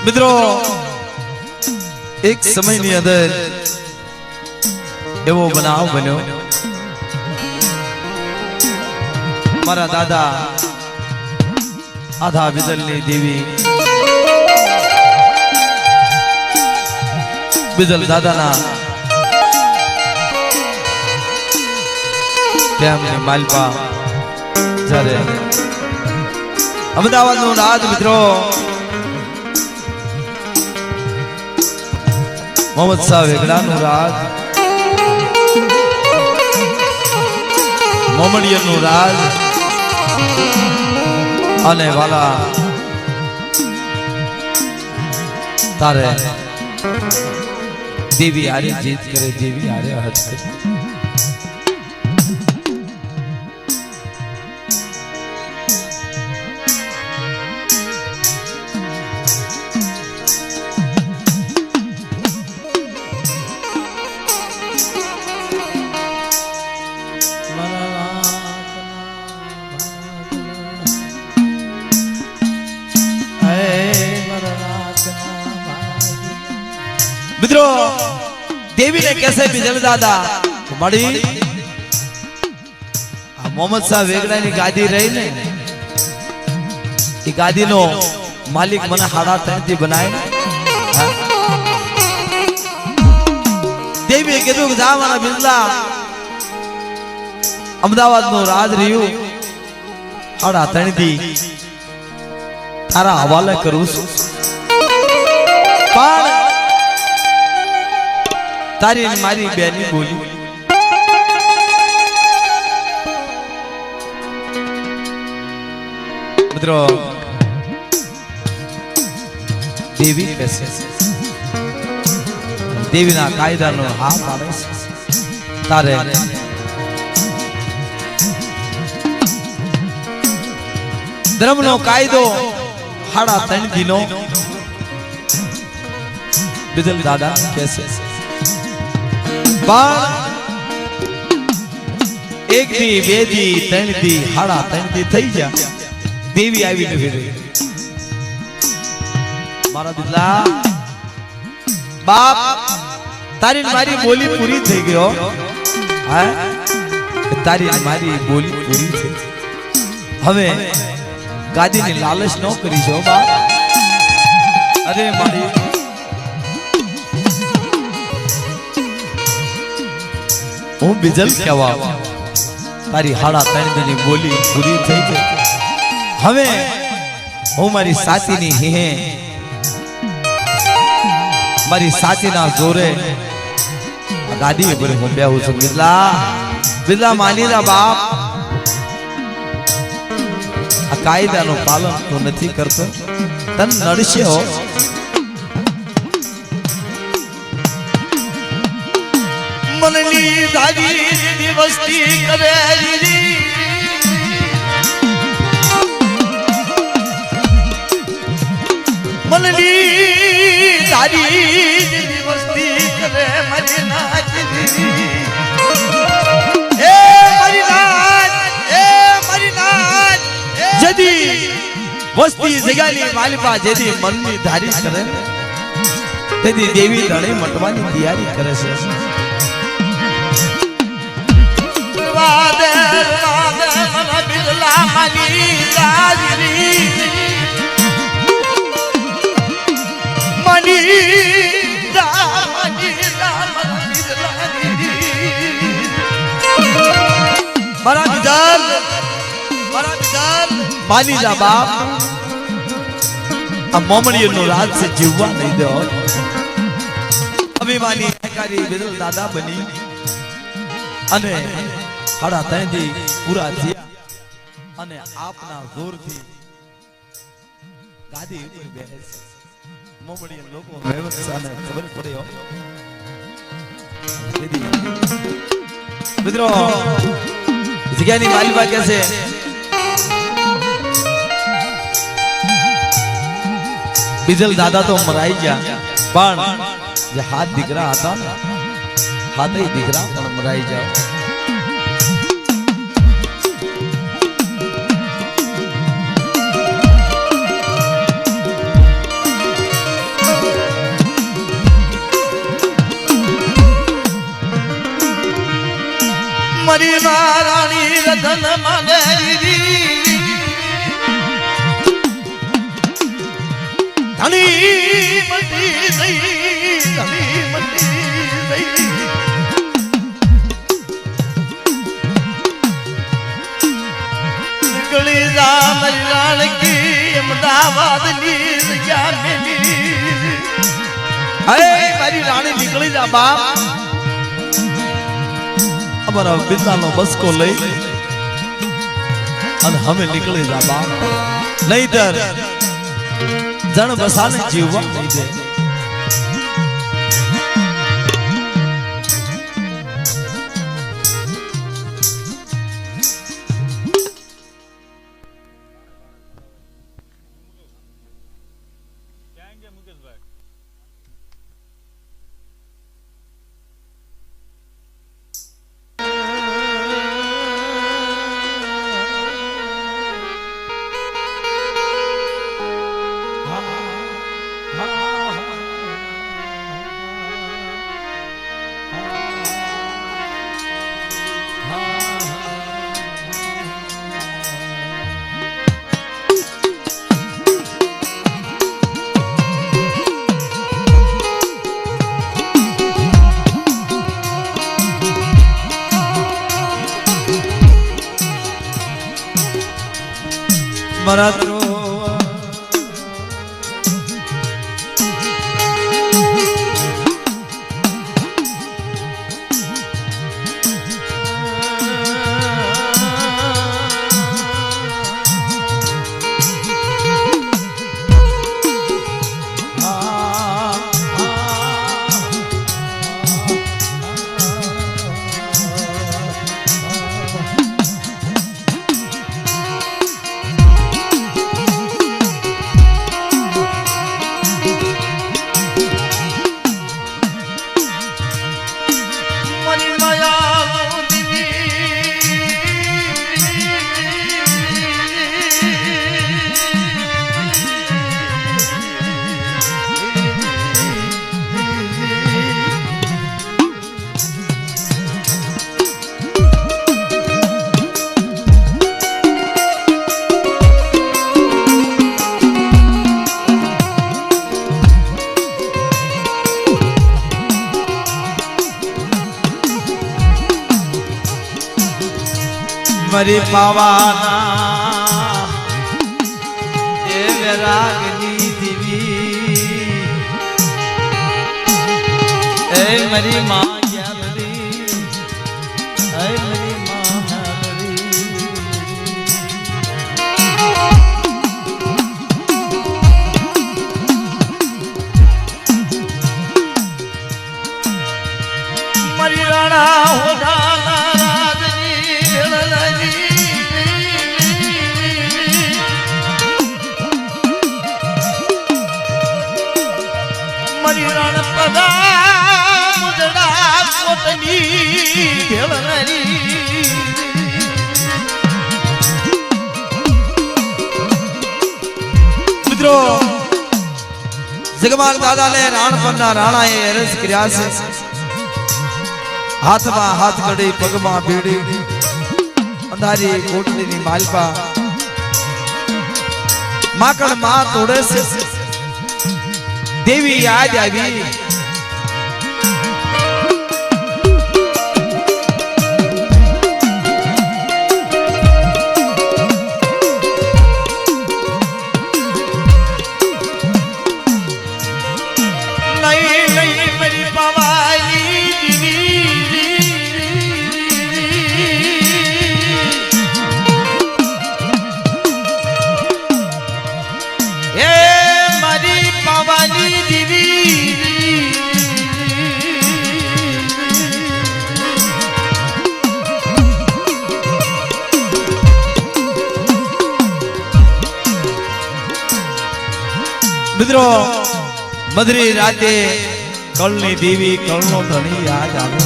મિત્રો એક સમયની અંદર એવો બનાવ બન્યો, મારા દાદા આધા બિદલની દેવી બિદલ દાદાના તેમની માલપા જ્યારે અમદાવાદનું રાજ મિત્રો મોહમ્મદ શાહ વેગડાનું રાજ, મોમડિયનનું રાજ અને વાલા તારે દેવી આરે જીત કરે, દેવી આરે હદ કરે. મિત્રો દેવી ને कैसे बिजल दादा मड़ी मोहम्मद शाह वेगड़ानी गादी रही ने ई गादी नो मालिक मने हाड़ा तैती बनाए देवी कीधु जा मारा बिजला अमदावाद नो राज रह्यु हाड़ा तैती तारा हवाले करूं पण तारी मारी बेनी बोली मित्रों देवी कैसे देवी ना कायदा नो हाथ आवे तारे धर्म नो कायदो हाड़ा तन दिनो बिजल दादा कैसे एक दी बे दी त्रण दी हाड़ा त्रण दी थई जा देवी आवी ने फिर मारा बिजला बाप तारी मारी बोली पूरी થઈ ગયો હે તારી મારી બોલી પૂરી થઈ હવે ગાદીની લાલચ ન કરી જો બાપ અરે મારી હું बिजल કેવા તારી હાડા ત્રણ દિની બોલી પૂરી થઈ ગઈ હવે હું મારી સાચીની હે મારી સાચીના જોરે ગાદી ઉપર હું બેહું છું बिजला बिजला માનીના બાપ આ કાયદાનું પાલન તો નથી કરતો તન નડશે હો मननी दादी वस्ती करे मननी दादी वस्ती करे मरीनाथ ए मरीनाथ जदी वस्ती जगानी मालिपा जदी मननी धारी करे तेदी देवी धणे मटवानी तैयारी करे छे बिजला मनी मनी बड़ा बिजल मानी जा बाप अब मोमड़ियों नो राज से जीववा नहीं दो अभिमानी अधिकारी बिजल दादा बनी अने हाड़ा तैंदी पूरा थिया अने आपना जोर थी गादी ऊपर बेस मोमड़िया लोगों व्यवस्था ने खबर पड़े हो दीदी मित्रों जिज्ञानी मालिबा कैसे बिजल दादा तो मराई गया पण जे हाथ दिखरा आता ना हाथ ही दिखरा पण मराई जाए તન મને ધણી મટી ગઈ ધણી મટી ગઈ નીકળી જા મારી રાણકી અમદાવાદ ની જગ્યા મેલી હે મારી રાણી નીકળી જા બાપ અમારા બિંદાનો બસકો લઈ અને અમે નીકળી જા બાપ નહીતર જણ બસાને જીવવા નહીં દે મરાત્રો મરી પાવાના દેવ રાગની દીવી એ મરી માં યાદરી એ મરી માં મરી રાણા હોના મિત્રો જગમાલ દાદા ને રાણપરના રાણાએ અરજ કર્યા છે હાથમાં હાથ કડી પગમાં બેડી અંધારી કોટડીની માલપા માકડ માં તોડે છે દેવી યાદ આવી મિત્રો મધરી રાતે કળની દેવી કળનો ધણી યાદ આવે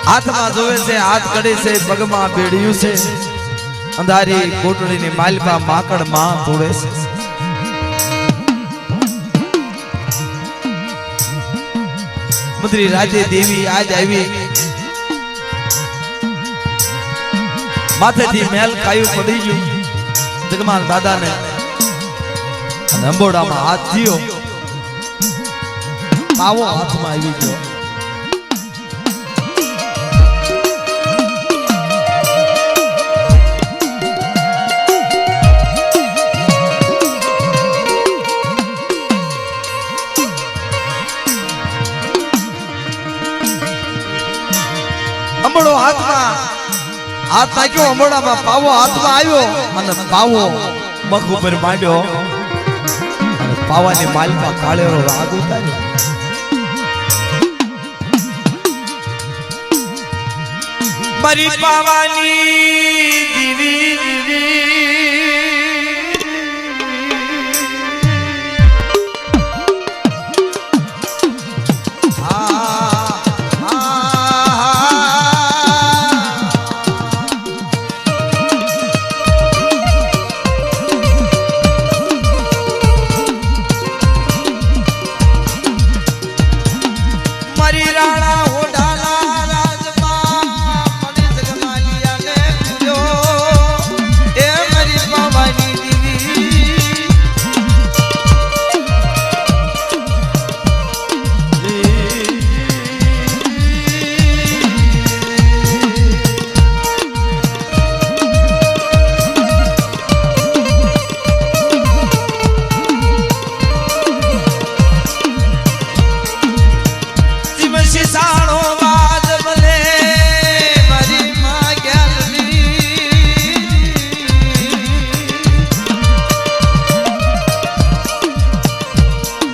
હાથમાં જોવે છે હાથ કડે છે પગમાં બેડિયું છે અંધારી કોટડીની માલપા માકડ માં તોડે છે મંત્રી રાજે દેવી આજ આવી માથેથી મેલ કાયું પડી ગયું જગમાલ દાદાને અને અંબોડામાં હાથ થયો પાવો હાથમાં આવી ગયો અંબોડો હાથમાં હાથ નાખ્યો અંબોડામાં પાવો હાથમાં આવ્યો અને પાવો મખ ઉપર માંડ્યો અને પાવાની માલિકા કાળેરો રાગ ઉતાર્યો મારી પાવાની દીવી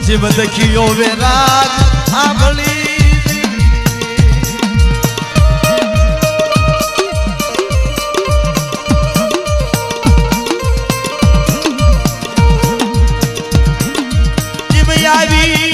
જીવ દખિયો વે રાગ સાંભળી જીવ આવી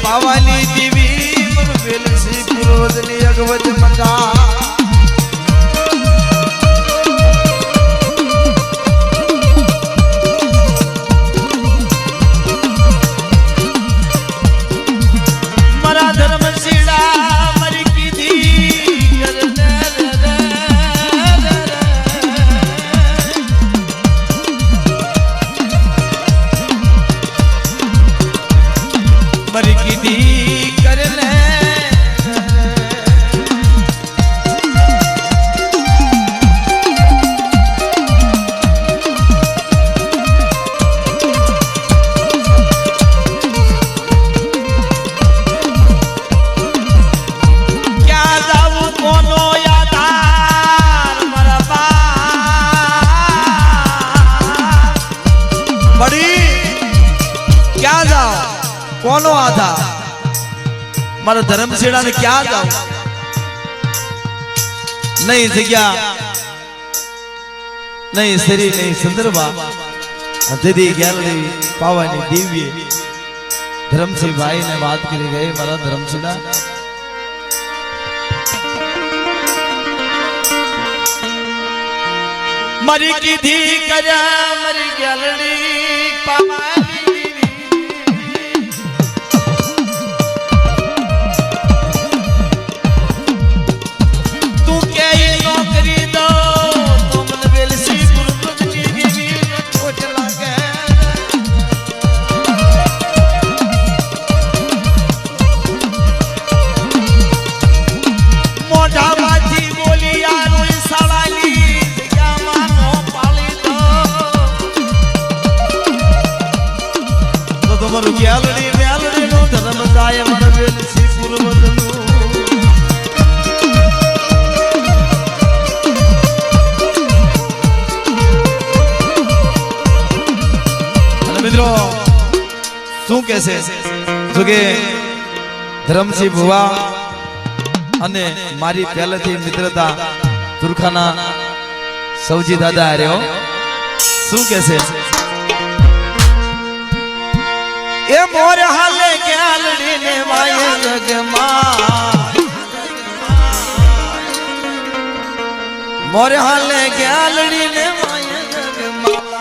પાવાની દેવી મન વેલસી પૂર્વજની અગવજ મંડા મારા ધર્મ સીડા મરી કીધી મરી કીધી કરને ક્યાં જાવું કોનો યાદાર મારા બા બડી ક્યાં જાવ કોનો આધાર મારા ધર્મશીળા ને ક્યાં જાવ નહીં જગ્યા નહીં શરીર નહીં સંદર્ભા દીદી ગેલરી પાવાની દિવ્ય ધર્મસિંહ ભાઈ ને વાત કરી ગઈ મારા ધર્મશીળા મરી કીધી કર્યા મરી ગેલડી પાવાની મોઢામાંથી બોલી યાર સાળાની જગ્યામાં નો મેલડી મેલડી નો ધર્મ જાય મરવેલ શ્રીપુર બદલું અને મિત્રો શું કહે છે જો કે ધરમસિંહ ભુવા અને મારી પહેલેથી મિત્રતા તુરખાના સૌજી દાદા હાર્યો શું કહે છે એ મોર હાલે કે આલડી ને વાય જગમાં મોર હાલે કે આલડી ને વાય જગમાં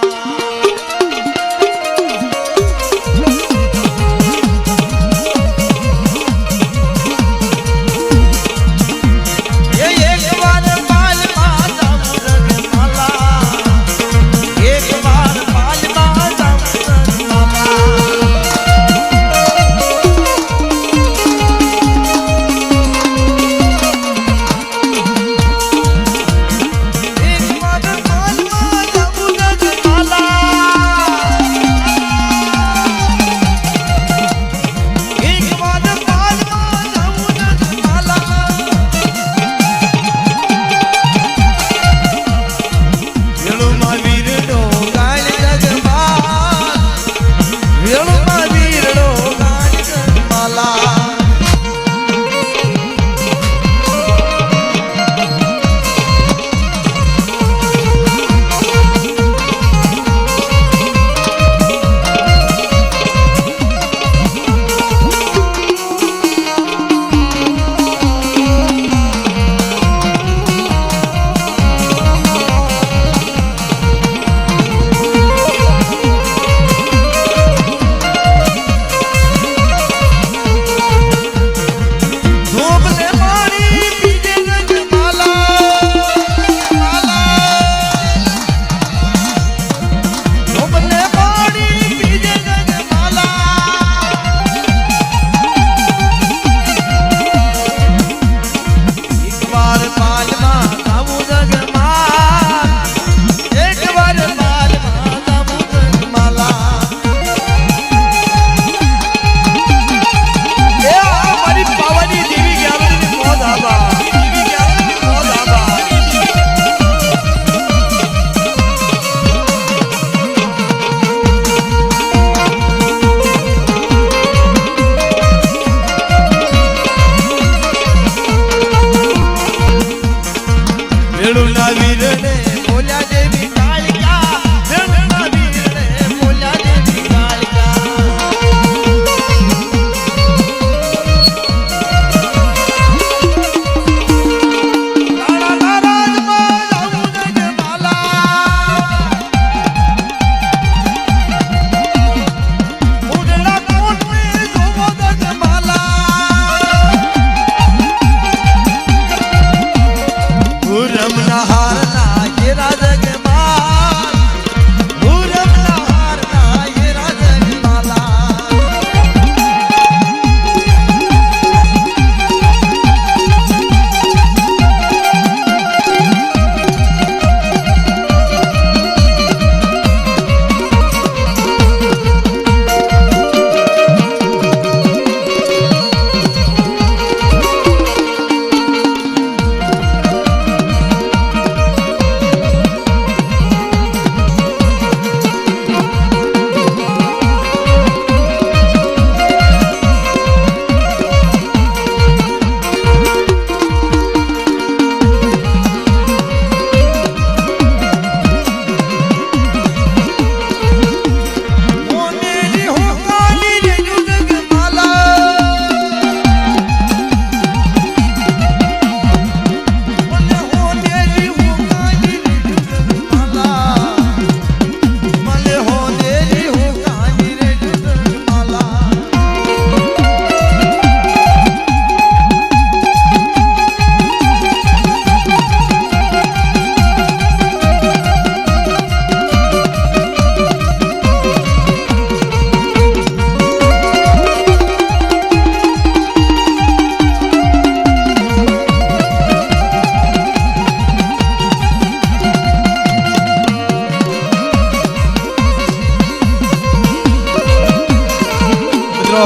મિત્રો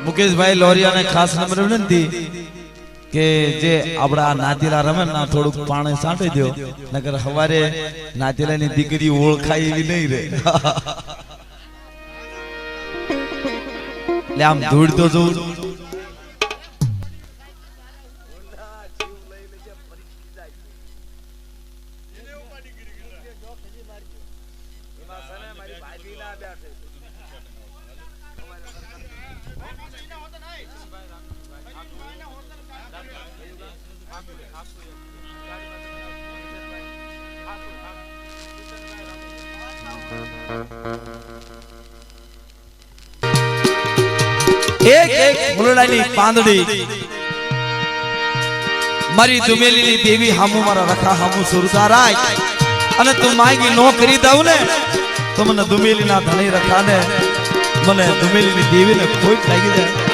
મુકેશભાઈ લોરિયાને ખાસ નંબર વિનંતી કે જે આપડા નાતીલા રમે ને થોડુંક પાણી છાંટી દો નકર સવારે નાતીલાની દીકરી ઓળખાય એવી નહીં રે એટલે આમ ધૂળ તો જોઉં એક એક ફૂલડાની પાંદડી મારી દુમેલીની દેવી હામુ મારા રખા હામુ સુરતારાય અને તું માંગી નો કરી દઉં ને તો મને દુમેલીના ધણી રખાને મને દુમેલીની દેવીને ખોટ લાગી જાય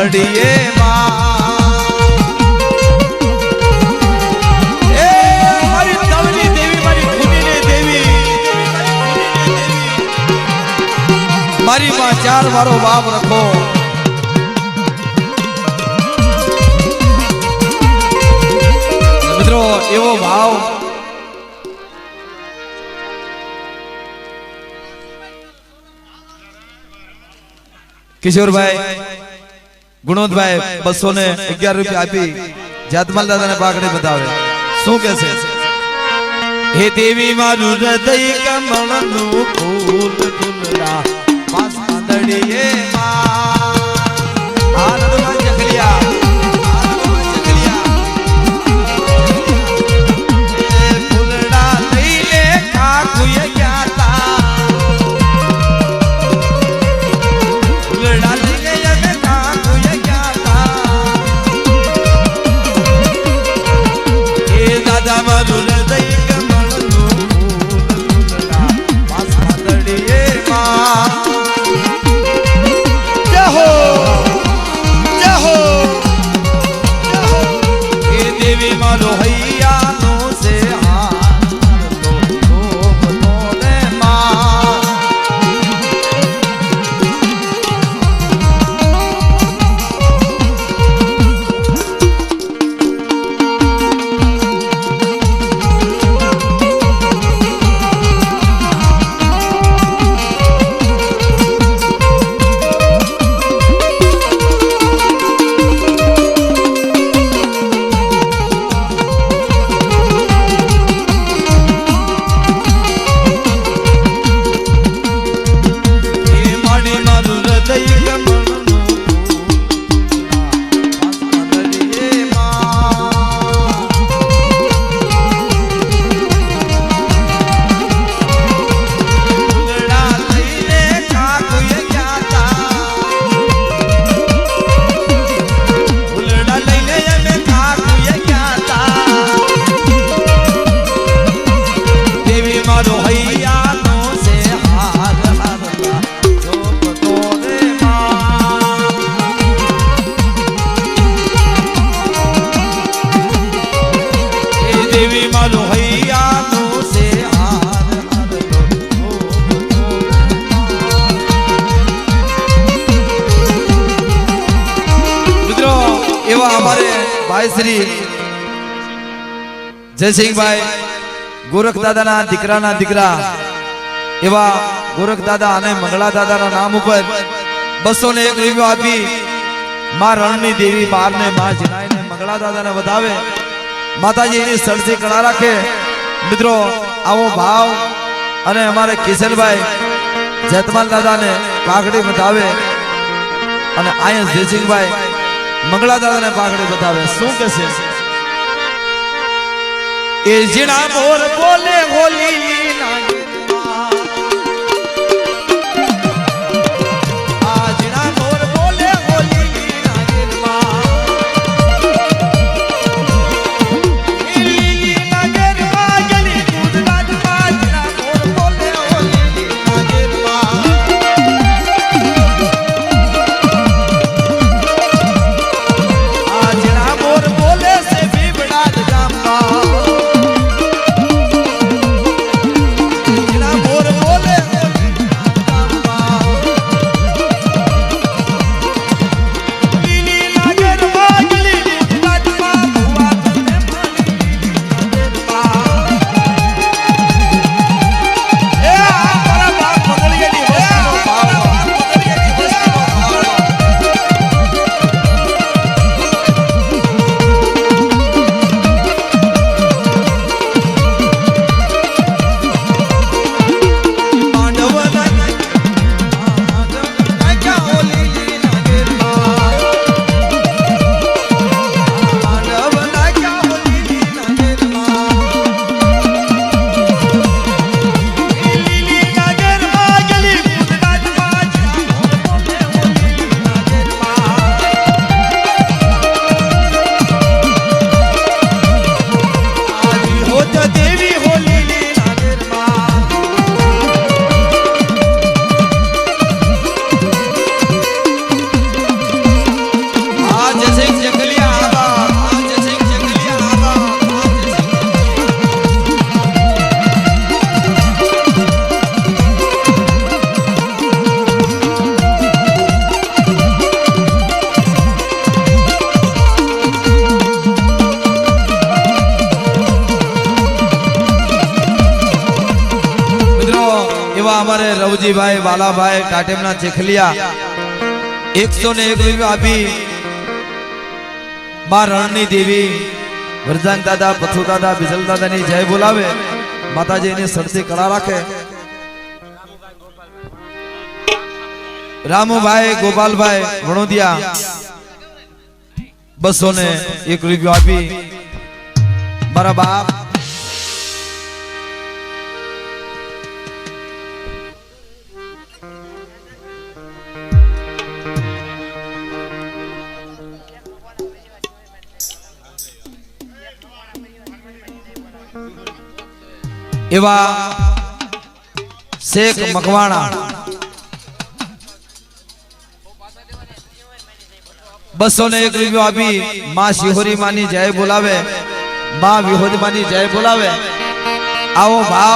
ખડીએ મારી તવની દેવી મારી ખૂનીની દેવી મારી માં ચાર વારો બાપ રખો મિત્રો એવો ભાવ કિશોરભાઈ ગુણવંતભાઈ 211 રૂપિયા આપી જાતમાલ દાદાને પાઘડી બતાવે શું કે છે હે દેવી મારું હૃદય કમળનું ફૂલ ફૂલડા પાસ પાંદડીએ માં આનંદમાં ચકલિયા ફૂલડા લઈને કાકુએ ગયા ફૂલડા શ્રી જયસિંહભાઈ ગોરખ દાદાના દીકરાના દીકરા એવા ગોરખ દાદા અને મંગળા દાદાના નામ ઉપર 201 રૂપિયા આપી માં રણની દેવી બારને માં જીનાઈને મંગળા દાદાને વધાવે માતાજી એની સરસી કળા રાખે મિત્રો આવો ભાવ અને અમારે કિશનભાઈ જેતમાલ દાદાને પાઘડી વધાવે અને આયસ જયસિંહભાઈ મંગળા દાદાને પાઘડી બતાવે શું કે છે એ જીણા મોર બોલે હોલી આ જીણા મોર બોલે હોલી हमारे रवजी भाई बाला भाई टाटेमना चेखलिया 101 रुपया आपी मां रણની देवी वरदान दादा पथु दादा बिजल दादा ની જય બોલાવે માતાજી ને સરસે કળા રાખે रामू भाई गोपाल भाई वणोदिया 201 रुपया आपी मारा बाप एवा शेख मकवाणा 201 रुपया आपी मां शिहोरी मानी जय बोलावे मां विहोद मानी जय बोलावे आओ भाव